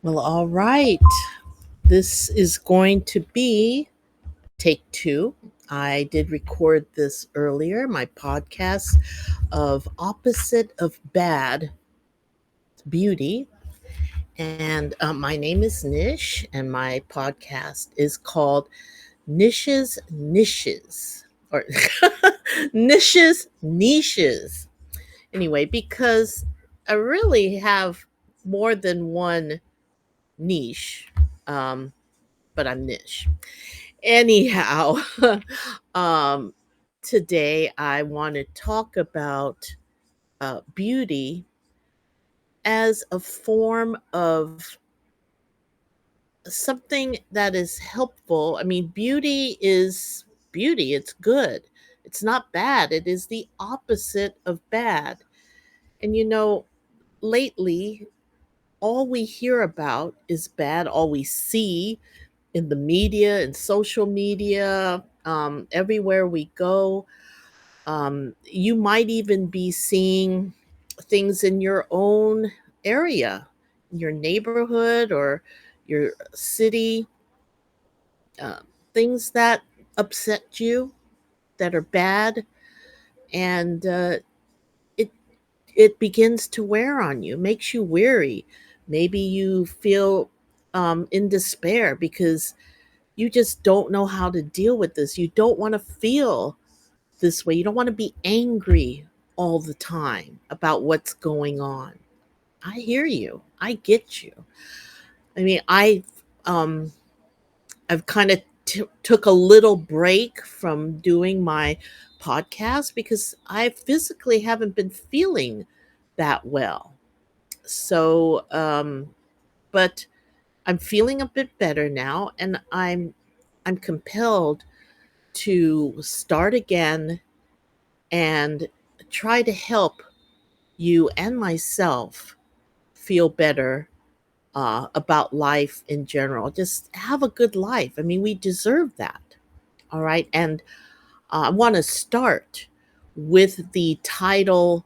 Well, all right. This is going to be take two. I did record this earlier, my podcast of Opposite of Bad Beauty. And my name is Nish, and my podcast is called Niches, or Niches. Anyway, because I really have more than one niche, um, but I'm Niche. Anyhow, um, today I want to talk about beauty as a form of something that is helpful. I mean, beauty is beauty, it's good, it's not bad, it is the opposite of bad. And lately, all we hear about is bad, all we see in the media and social media, everywhere we go. You might even be seeing things in your own area, your neighborhood or your city, uh, things that upset you, that are bad, and it it begins to wear on you, makes you weary. Maybe you feel in despair because you just don't know how to deal with this. You don't want to feel this way. You don't want to be angry all the time about what's going on. I hear you. I get you. I mean, um I've kind of took a little break from doing my podcast because I physically haven't been feeling that well. So, but I'm feeling a bit better now, and I'm compelled to start again and try to help you and myself feel better about life in general. Just have a good life. I mean, we deserve that. All right. And I want to start with the title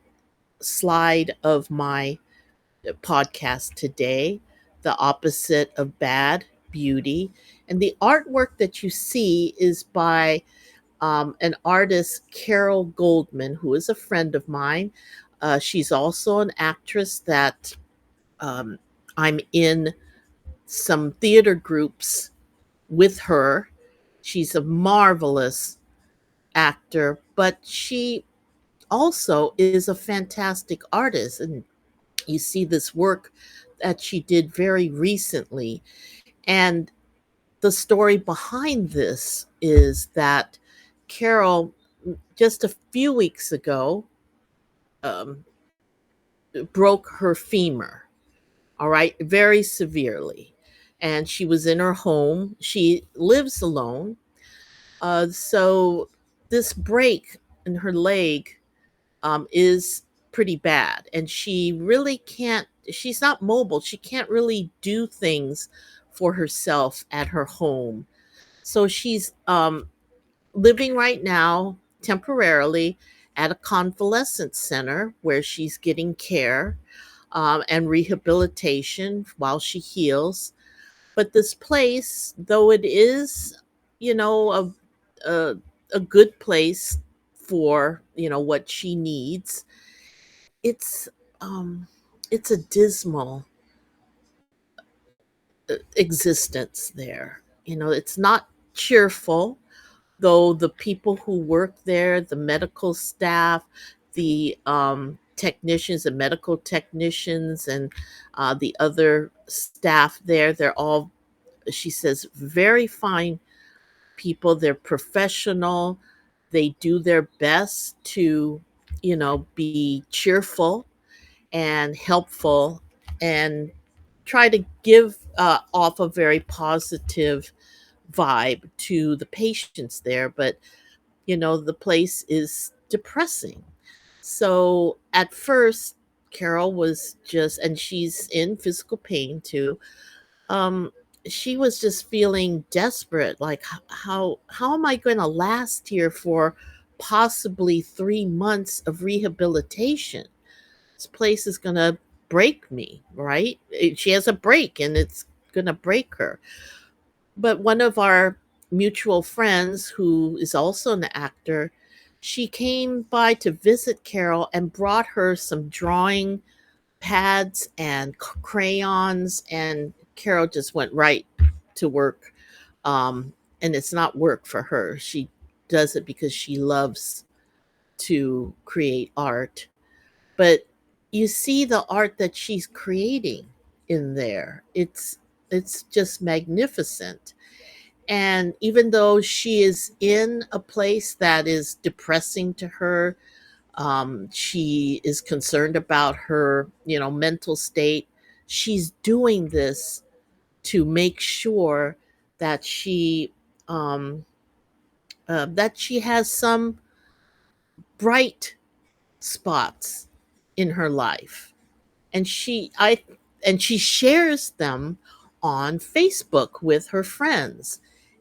slide of my podcast today, The Opposite of Bad Beauty. And the artwork that you see is by an artist, Carol Goldman, who is a friend of mine. She's also an actress that um, I'm in some theater groups with her. She's a marvelous actor, but she also is a fantastic artist. And you see this work that she did very recently. And the story behind this is that Carol, just a few weeks ago, um, broke her femur, all right, very severely. And she was in her home. She lives alone. So this break in her leg is pretty bad. And she really can't, she's not mobile. She can't really do things for herself at her home. So she's living right now temporarily at a convalescent center where she's getting care and rehabilitation while she heals. But this place, though it is, you know, a, a good place for what she needs, it's um, it's a dismal existence there. It's not cheerful, though the people who work there, the medical staff, the technicians and medical technicians, and the other staff there, they're all, she says, very fine people. They're professional. They do their best to, be cheerful and helpful and try to give off a very positive vibe to the patients there. But the place is depressing. So at first, Carol was just, and she's in physical pain too. Um, she was just feeling desperate. Like, how am I going to last here for possibly 3 months of rehabilitation? This place is going to break me, right? She has a break and it's going to break her. But one of our mutual friends, who is also an actor, she came by to visit Carol and brought her some drawing pads and crayons, and Carol just went right to work. Um, and it's not work for her. She does it because she loves to create art. But you see the art that she's creating in there. It's just magnificent. And even though she is in a place that is depressing to her, she is concerned about her, mental state. She's doing this to make sure that um, she has some bright spots in her life, and she shares them on Facebook with her friends.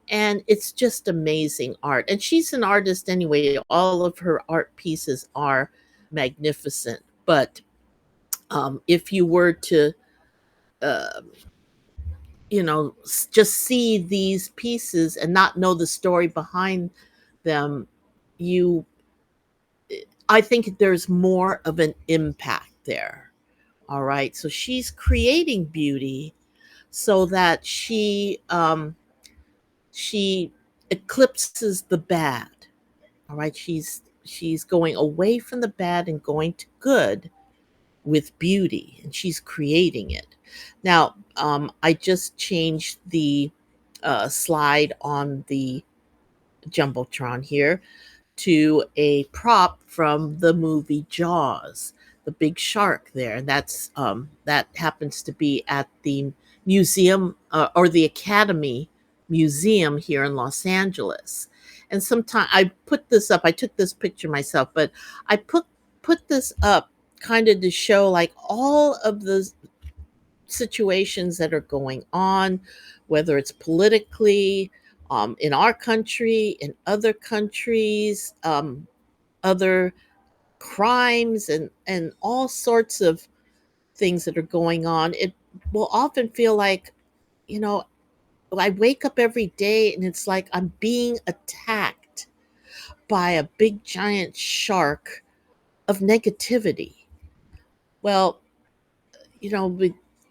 And it's just amazing art. And she's an artist anyway. All of her art pieces are magnificent. But if you were to, uh, just see these pieces and not know the story behind them, you, I think there's more of an impact there. All right. So she's creating beauty so that she eclipses the bad. All right. She's going away from the bad and going to good with beauty, and she's creating it. Now, I just changed the slide on the jumbotron here to a prop from the movie Jaws, the big shark there, and that happens to be at the museum, or the Academy Museum here in Los Angeles. And sometime I put this up. I took this picture myself, but I put this up kind of to show like all of the situations that are going on, whether it's politically, in our country, in other countries, other crimes, and all sorts of things that are going on. It will often feel like, you know, I wake up every day and it's like I'm being attacked by a big giant shark of negativity. Well,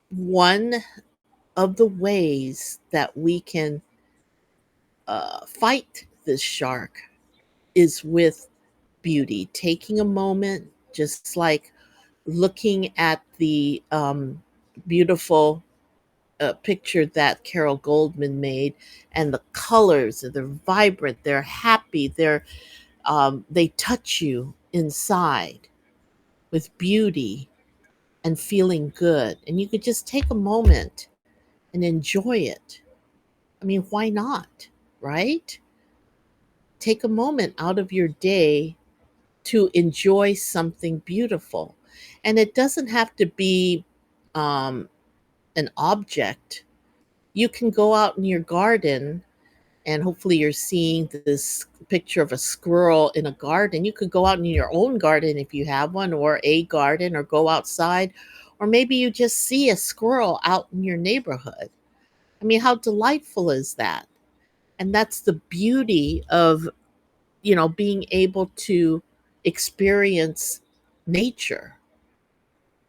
one of the ways that we can fight this shark is with beauty, taking a moment, just like looking at the beautiful picture that Carol Goldman made, and the colors, they're vibrant, they're happy, they touch you inside with beauty and feeling good. And you could just take a moment and enjoy it. I mean, why not? Right? Take a moment out of your day to enjoy something beautiful. And it doesn't have to be um, an object. You can go out in your garden, and hopefully you're seeing this picture of a squirrel in a garden. You could go out in your own garden if you have one, or a garden, or go outside, or maybe you just see a squirrel out in your neighborhood. I mean, how delightful is that? And that's the beauty of, being able to experience nature.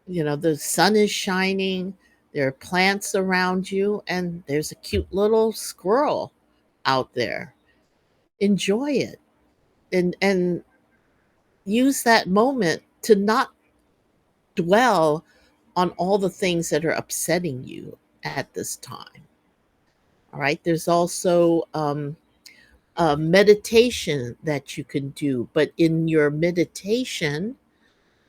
The sun is shining, there are plants around you, and there's a cute little squirrel out there. Enjoy it, and use that moment to not dwell on all the things that are upsetting you at this time. All right. There's also a meditation that you can do, but in your meditation,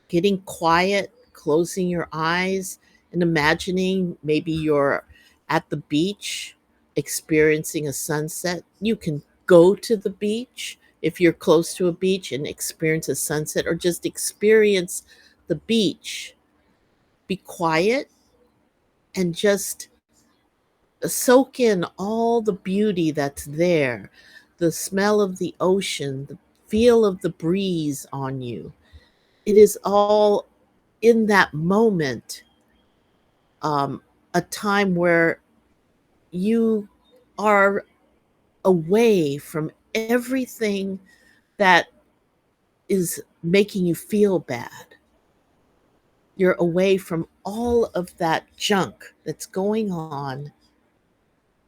getting quiet, closing your eyes, and imagining maybe you're at the beach experiencing a sunset. You can go to the beach if you're close to a beach and experience a sunset, or just experience the beach. Be quiet and just soak in all the beauty that's there, the smell of the ocean, the feel of the breeze on you. It is all in that moment um, a time where you are away from everything that is making you feel bad. You're away from all of that junk that's going on,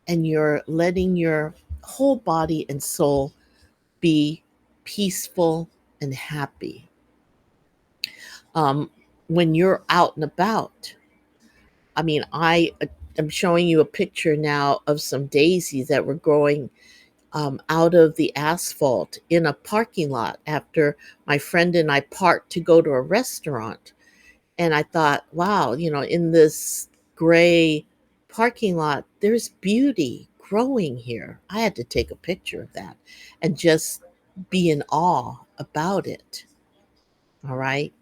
and you're letting your whole body and soul be peaceful and happy. Um, when you're out and about, I mean, I am showing you a picture now of some daisies that were growing out of the asphalt in a parking lot after my friend and I parked to go to a restaurant. And I thought, wow, in this gray parking lot, there's beauty growing here. I had to take a picture of that and just be in awe about it. All right.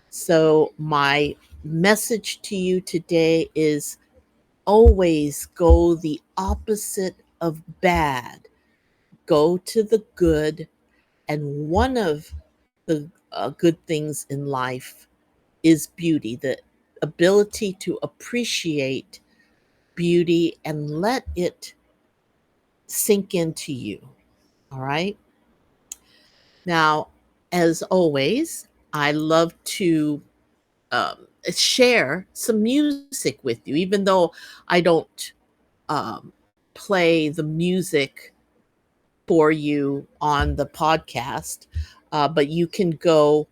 So, my message to you today is always go the opposite of bad, go to the good. And one of the good things in life is beauty, the ability to appreciate beauty and let it sink into you. All right. Now, as always, I love to share some music with you, even though I don't um, play the music for you on the podcast. But you can go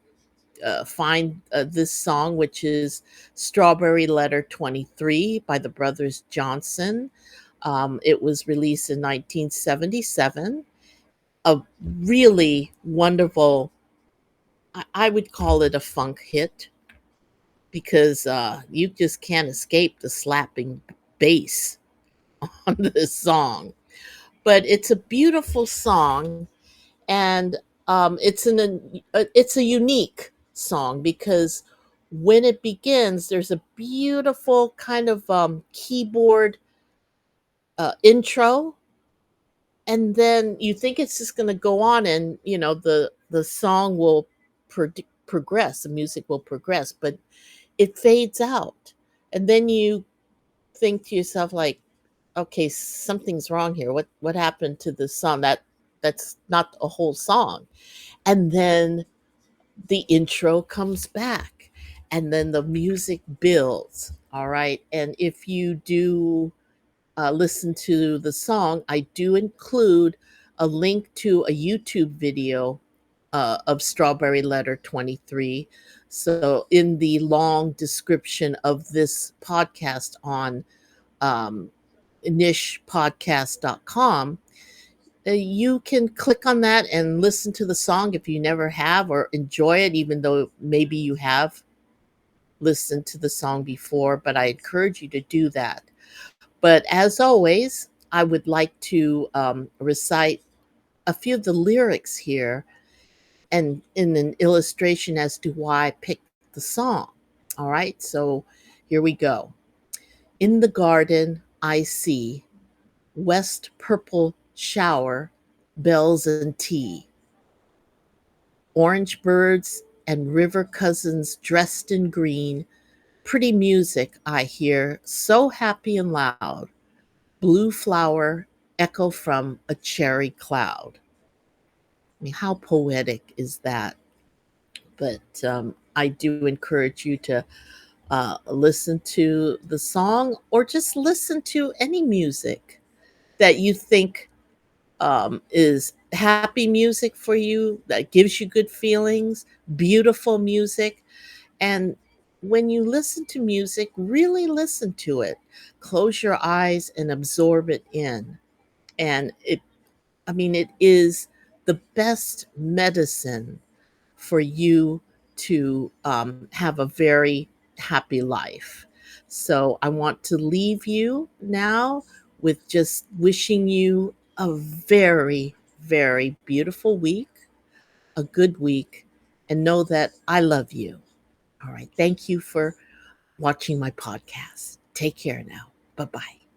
find this song, which is Strawberry Letter 23 by the Brothers Johnson. It was released in 1977. A really wonderful, I would call it a funk hit because you just can't escape the slapping bass on this song. But it's a beautiful song, and it's a unique song because when it begins, there's a beautiful kind of keyboard intro, and then you think it's just going to go on, and the song will progress, the music will progress, but it fades out, and then you think to yourself like, okay, something's wrong here. What happened to the song? That's not a whole song. And then the intro comes back, and then the music builds. All right. And if you do listen to the song, I do include a link to a YouTube video of Strawberry Letter 23. So, in the long description of this podcast on um, nishpodcast.com, you can click on that and listen to the song if you never have, or enjoy it, even though maybe you have listened to the song before. But I encourage you to do that. But as always, I would like to recite a few of the lyrics here and in an illustration as to why I picked the song. All right, so here we go. In the garden, I see west purple shower, bells and tea, orange birds and river cousins dressed in green, pretty music I hear, so happy and loud, blue flower echo from a cherry cloud. I mean, how poetic is that? But I do encourage you to listen to the song, or just listen to any music that you think is happy music for you, that gives you good feelings, beautiful music. And when you listen to music, really listen to it. Close your eyes and absorb it in. And I mean, it is the best medicine for you to have a very happy life. So I want to leave you now with just wishing you a very, very beautiful week, a good week, and know that I love you. All right. Thank you for watching my podcast. Take care now. Bye bye.